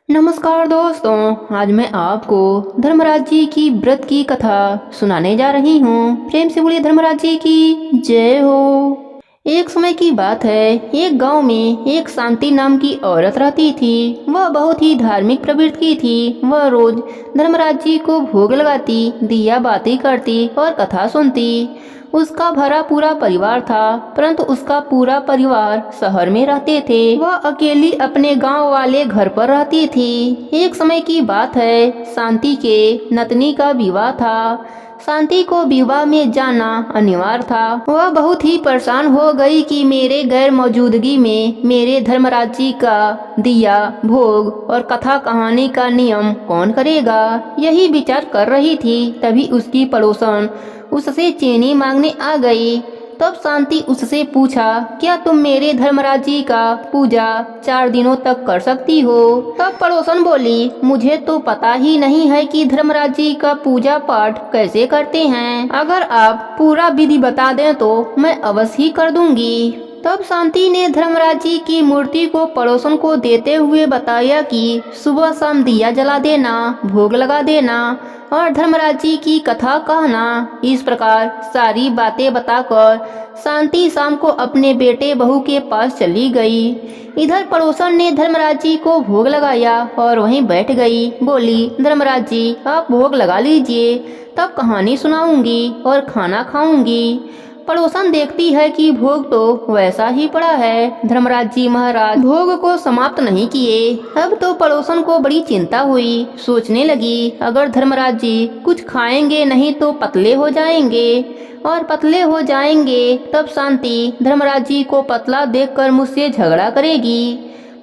नमस्कार दोस्तों, आज मैं आपको धर्मराज जी की व्रत की कथा सुनाने जा रही हूँ। प्रेम से बोलिए धर्मराज जी की जय हो। एक समय की बात है, एक गांव में एक शांति नाम की औरत रहती थी। वह बहुत ही धार्मिक प्रवृत्ति की थी। वह रोज धर्मराज जी को भोग लगाती, दिया बाती करती और कथा सुनती। उसका भरा पूरा परिवार था, परंतु उसका पूरा परिवार शहर में रहते थे। वह अकेली अपने गांव वाले घर पर रहती थी। एक समय की बात है, शांति के नतनी का विवाह था। शांति को विवाह में जाना अनिवार्य था। वह बहुत ही परेशान हो गई कि मेरे गैर मौजूदगी में मेरे धर्मराज जी का दिया, भोग और कथा कहानी का नियम कौन करेगा। यही विचार कर रही थी, तभी उसकी पड़ोसन उससे चीनी मांगने आ गई। तब शांति उससे पूछा, क्या तुम मेरे धर्मराज जी का पूजा 4 दिनों तक कर सकती हो। तब पड़ोसन बोली, मुझे तो पता ही नहीं है कि धर्मराज जी का पूजा पाठ कैसे करते हैं। अगर आप पूरा विधि बता दें तो मैं अवश्य ही कर दूंगी। तब शांति ने धर्मराज जी की मूर्ति को पड़ोसन को देते हुए बताया कि सुबह शाम दिया जला देना, भोग लगा देना और धर्मराज जी की कथा कहना। इस प्रकार सारी बातें बताकर शांति शाम को अपने बेटे बहू के पास चली गई। इधर पड़ोसन ने धर्मराज जी को भोग लगाया और वहीं बैठ गई। बोली, धर्मराज जी आप भोग लगा लीजिए, तब कहानी सुनाऊंगी और खाना खाऊंगी। पड़ोसन देखती है कि भोग तो वैसा ही पड़ा है। धर्मराज जी महाराज भोग को समाप्त नहीं किए। अब तो पड़ोसन को बड़ी चिंता हुई। सोचने लगी, अगर धर्मराज जी कुछ खाएंगे नहीं तो पतले हो जाएंगे, और पतले हो जाएंगे तब शांति धर्मराज जी को पतला देखकर मुझसे झगड़ा करेगी।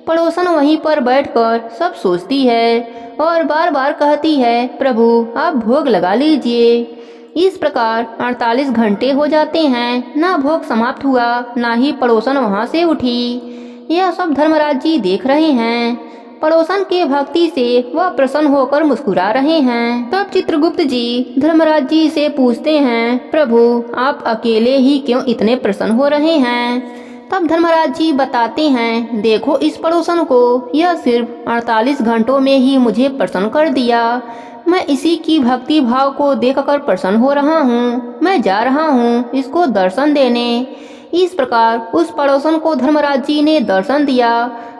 पड़ोसन वहीं पर बैठकर सब सोचती है और बार बार कहती है, प्रभु आप भोग लगा लीजिए। इस प्रकार 48 घंटे हो जाते हैं, ना भोग समाप्त हुआ, ना ही पड़ोसन वहां से उठी। यह सब धर्मराज जी देख रहे हैं। पड़ोसन के भक्ति से वह प्रसन्न होकर मुस्कुरा रहे हैं। तब चित्रगुप्त जी धर्मराज जी से पूछते हैं, प्रभु आप अकेले ही क्यों इतने प्रसन्न हो रहे हैं। तब धर्मराज जी बताते हैं, देखो इस पड़ोसन को, यह सिर्फ 48 घंटों में ही मुझे प्रसन्न कर दिया। मैं इसी की भक्ति भाव को देखकर प्रसन्न हो रहा हूँ। मैं जा रहा हूँ इसको दर्शन देने। इस प्रकार उस पड़ोसन को धर्मराज जी ने दर्शन दिया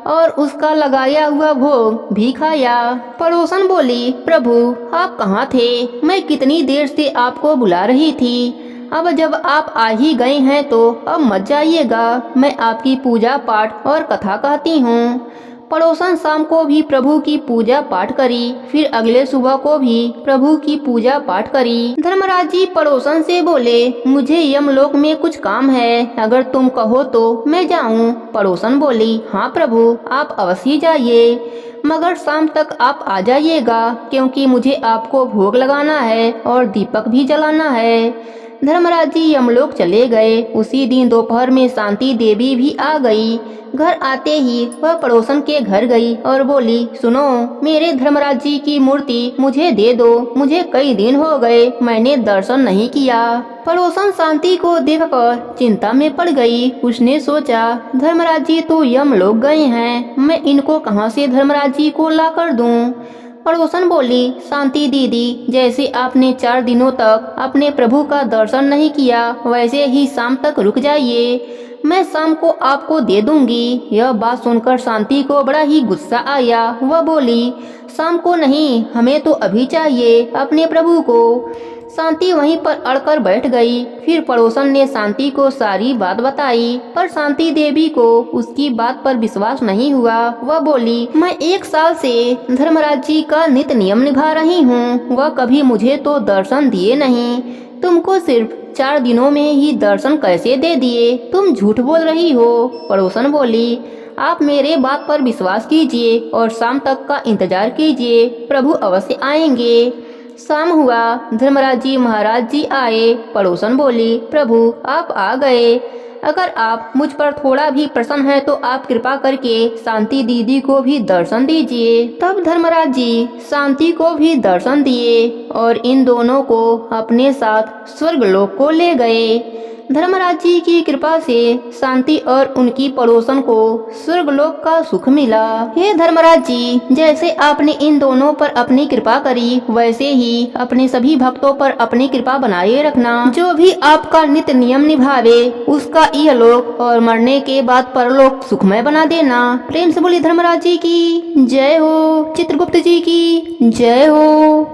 और उसका लगाया हुआ भोग भी खाया। पड़ोसन बोली, प्रभु आप कहाँ थे, मैं कितनी देर से आपको बुला रही थी। अब जब आप आ ही गए हैं तो अब मत जाइएगा, मैं आपकी पूजा पाठ और कथा कहती हूँ। पड़ोसन शाम को भी प्रभु की पूजा पाठ करी, फिर अगले सुबह को भी प्रभु की पूजा पाठ करी। धर्मराज जी पड़ोसन से बोले, मुझे यमलोक में कुछ काम है, अगर तुम कहो तो मैं जाऊं। पड़ोसन बोली, हाँ प्रभु आप अवश्य जाइए, मगर शाम तक आप आ जाइएगा, क्योंकि मुझे आपको भोग लगाना है और दीपक भी जलाना है। धर्मराज जी यमलोक चले गए। उसी दिन दोपहर में शांति देवी भी आ गई। घर आते ही वह पड़ोसन के घर गई और बोली, सुनो मेरे धर्मराज जी की मूर्ति मुझे दे दो, मुझे कई दिन हो गए मैंने दर्शन नहीं किया। पड़ोसन शांति को देखकर चिंता में पड़ गई। उसने सोचा, धर्मराज जी तो यमलोक गए हैं, मैं इनको कहाँ से धर्मराज जी को ला कर दूं। पड़ोसन बोली, शांति दीदी जैसे आपने 4 दिनों तक अपने प्रभु का दर्शन नहीं किया, वैसे ही शाम तक रुक जाइए, मैं शाम को आपको दे दूंगी। यह बात सुनकर शांति को बड़ा ही गुस्सा आया। वह बोली, शाम को नहीं, हमें तो अभी चाहिए अपने प्रभु को। शांति वहीं पर अड़कर बैठ गई। फिर पड़ोसन ने शांति को सारी बात बताई, पर शांति देवी को उसकी बात पर विश्वास नहीं हुआ। वह बोली, मैं 1 साल से धर्मराज जी का नित्य नियम निभा रही हूँ, वह कभी मुझे तो दर्शन दिए नहीं, तुमको सिर्फ 4 दिनों में ही दर्शन कैसे दे दिए, तुम झूठ बोल रही हो। पड़ोसन बोली, आप मेरे बात पर विश्वास कीजिए और शाम तक का इंतजार कीजिए, प्रभु अवश्य आएंगे। शाम हुआ, धर्मराज जी महाराज जी आए। पड़ोसन बोली, प्रभु आप आ गए, अगर आप मुझ पर थोड़ा भी प्रसन्न हैं तो आप कृपा करके शांति दीदी को भी दर्शन दीजिए। तब धर्मराज जी शांति को भी दर्शन दिए और इन दोनों को अपने साथ स्वर्गलोक को ले गए। धर्मराज जी की कृपा से शांति और उनकी पड़ोसन को स्वर्गलोक का सुख मिला। हे धर्मराज जी, जैसे आपने इन दोनों पर अपनी कृपा करी, वैसे ही अपने सभी भक्तों पर अपनी कृपा बनाए रखना। जो भी आपका नित्य नियम निभावे, उसका यह लोक और मरने के बाद परलोक सुखमय बना देना। प्रेम से बोलिए धर्मराज जी की जय हो, चित्रगुप्त जी की जय हो।